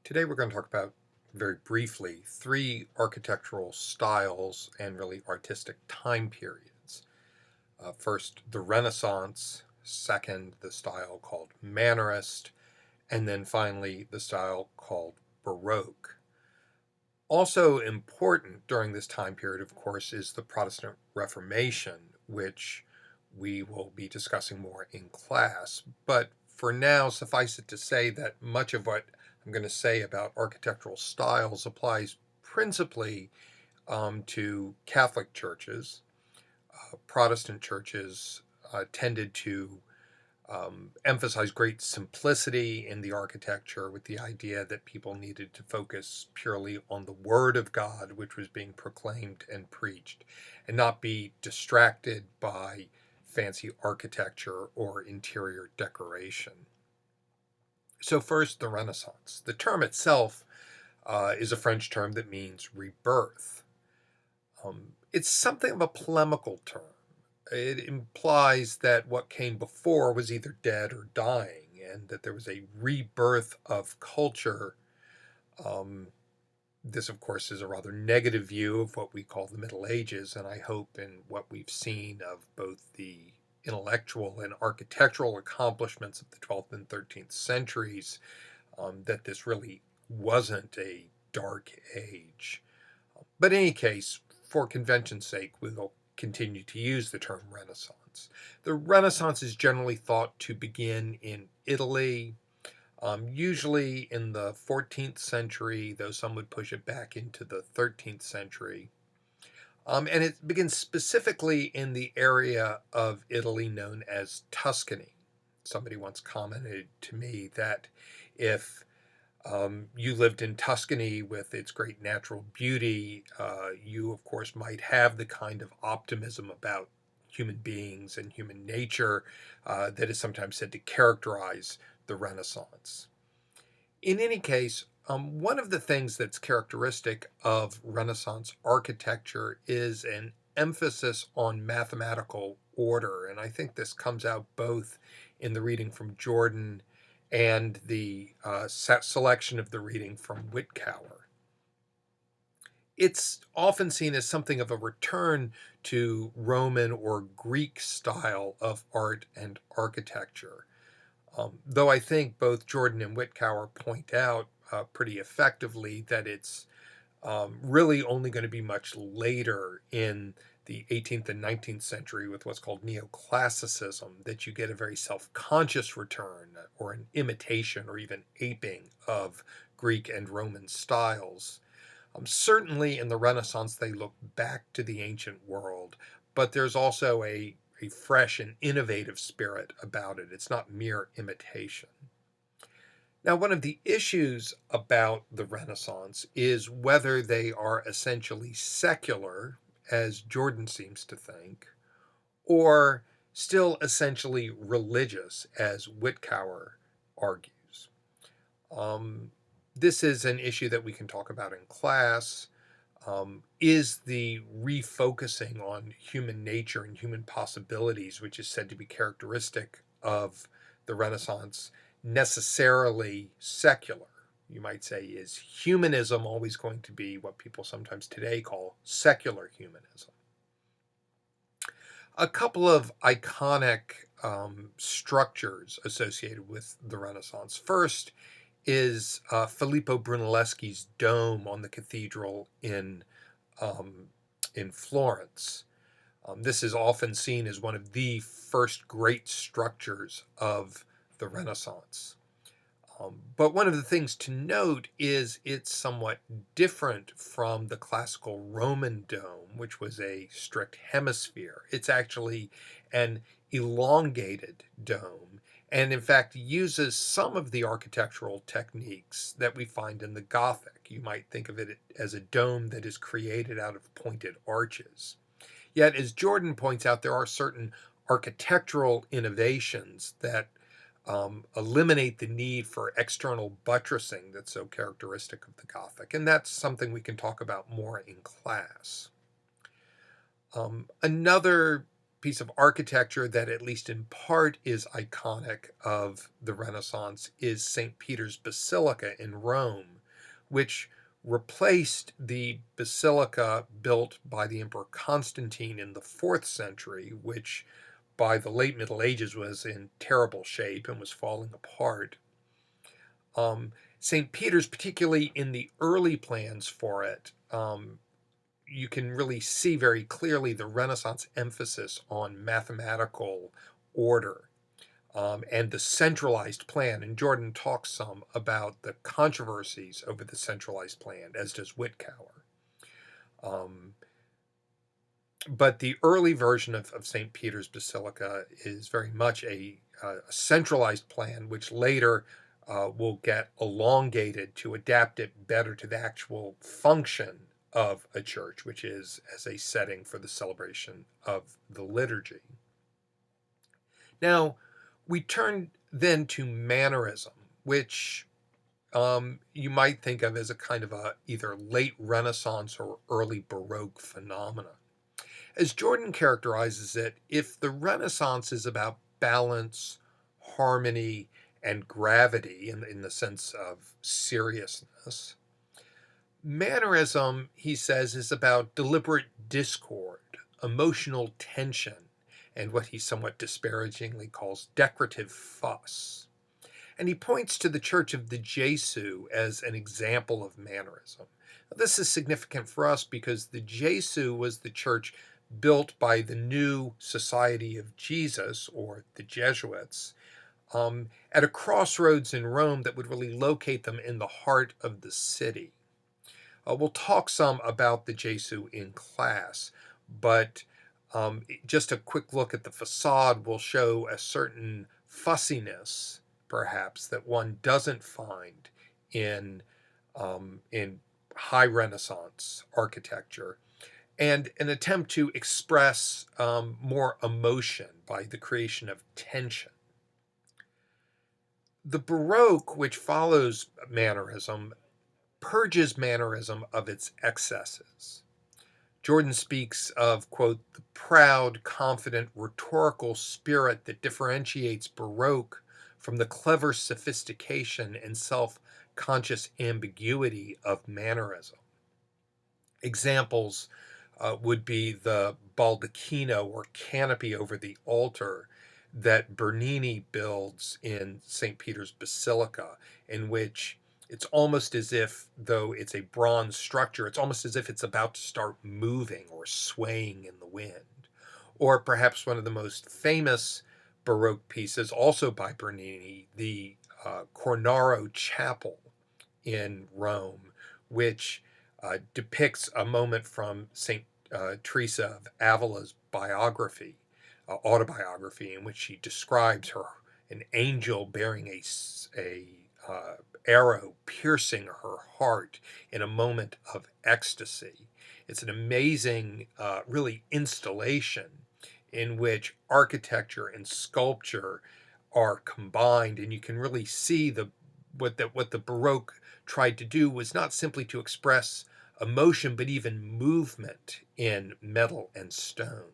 Today we're going to talk about, very briefly, three architectural styles and really artistic time periods. First, the Renaissance. Second, the style called Mannerist. And then finally, the style called Baroque. Also important during this time period, of course, is the Protestant Reformation, which we will be discussing more in class. But for now, suffice it to say that much of what I'm going to say about architectural styles applies principally to Catholic churches. Protestant churches tended to emphasize great simplicity in the architecture, with the idea that people needed to focus purely on the Word of God, which was being proclaimed and preached, and not be distracted by fancy architecture or interior decoration. So first, the Renaissance. The term itself is a French term that means rebirth. It's something of a polemical term. It implies that what came before was either dead or dying, and that there was a rebirth of culture. This, of course, is a rather negative view of what we call the Middle Ages, and I hope in what we've seen of both the intellectual and architectural accomplishments of the 12th and 13th centuries, that this really wasn't a dark age. But in any case, for convention's sake, we'll continue to use the term Renaissance. The Renaissance is generally thought to begin in Italy, usually in the 14th century, though some would push it back into the 13th century. And it begins specifically in the area of Italy known as Tuscany. Somebody once commented to me that if you lived in Tuscany with its great natural beauty, you, of course, might have the kind of optimism about human beings and human nature that is sometimes said to characterize the Renaissance. In any case, one of the things that's characteristic of Renaissance architecture is an emphasis on mathematical order, and I think this comes out both in the reading from Jordan and the selection of the reading from Whitcower. It's often seen as something of a return to Roman or Greek style of art and architecture. Though I think both Jordan and Whitcower point out pretty effectively that it's really only going to be much later in the 18th and 19th century with what's called neoclassicism that you get a very self-conscious return or an imitation or even aping of Greek and Roman styles. Certainly in the Renaissance they look back to the ancient world, but there's also a fresh and innovative spirit about it. It's not mere imitation. Now, one of the issues about the Renaissance is whether they are essentially secular, as Jordan seems to think, or still essentially religious, as Whitcower argues. This is an issue that we can talk about in class. Is the refocusing on human nature and human possibilities, which is said to be characteristic of the Renaissance, necessarily secular? You might say, is humanism always going to be what people sometimes today call secular humanism? A couple of iconic structures associated with the Renaissance. First is Filippo Brunelleschi's dome on the cathedral in Florence. This is often seen as one of the first great structures of the Renaissance. But one of the things to note is it's somewhat different from the classical Roman dome, which was a strict hemisphere. It's actually an elongated dome, and in fact uses some of the architectural techniques that we find in the Gothic. You might think of it as a dome that is created out of pointed arches. Yet, as Jordan points out, there are certain architectural innovations that eliminate the need for external buttressing that's so characteristic of the Gothic, and that's something we can talk about more in class. Another piece of architecture that, at least in part, is iconic of the Renaissance is St. Peter's Basilica in Rome, which replaced the basilica built by the Emperor Constantine in the 4th century, which by the late Middle Ages was in terrible shape and was falling apart. St. Peter's, particularly in the early plans for it, you can really see very clearly the Renaissance emphasis on mathematical order and the centralized plan. And Jordan talks some about the controversies over the centralized plan, as does Whitcower. But the early version of St. Peter's Basilica is very much a centralized plan, which later will get elongated to adapt it better to the actual function of a church, which is as a setting for the celebration of the liturgy. Now, we turn then to mannerism, which you might think of as a kind of a either late Renaissance or early Baroque phenomenon. As Jordan characterizes it, if the Renaissance is about balance, harmony, and gravity in the sense of seriousness, mannerism, he says, is about deliberate discord, emotional tension, and what he somewhat disparagingly calls decorative fuss. And he points to the Church of the Jesu as an example of mannerism. Now, this is significant for us because the Jesu was the church built by the new Society of Jesus, or the Jesuits, at a crossroads in Rome that would really locate them in the heart of the city. We'll talk some about the Jesu in class, but just a quick look at the facade will show a certain fussiness, perhaps, that one doesn't find in high Renaissance architecture, and an attempt to express more emotion by the creation of tension. The Baroque, which follows mannerism, purges mannerism of its excesses. Jordan speaks of, quote, the proud, confident, rhetorical spirit that differentiates Baroque from the clever sophistication and self-conscious ambiguity of mannerism. Examples would be the baldacchino or canopy over the altar that Bernini builds in St. Peter's Basilica, in which it's almost as if, though it's a bronze structure, it's almost as if it's about to start moving or swaying in the wind. Or perhaps one of the most famous Baroque pieces, also by Bernini, the Cornaro Chapel in Rome, which depicts a moment from St. Teresa of Avila's biography, autobiography, in which she describes an angel bearing a arrow piercing her heart in a moment of ecstasy. It's an amazing, really, installation in which architecture and sculpture are combined, and you can really see what the Baroque tried to do was not simply to express emotion, but even movement in metal and stone.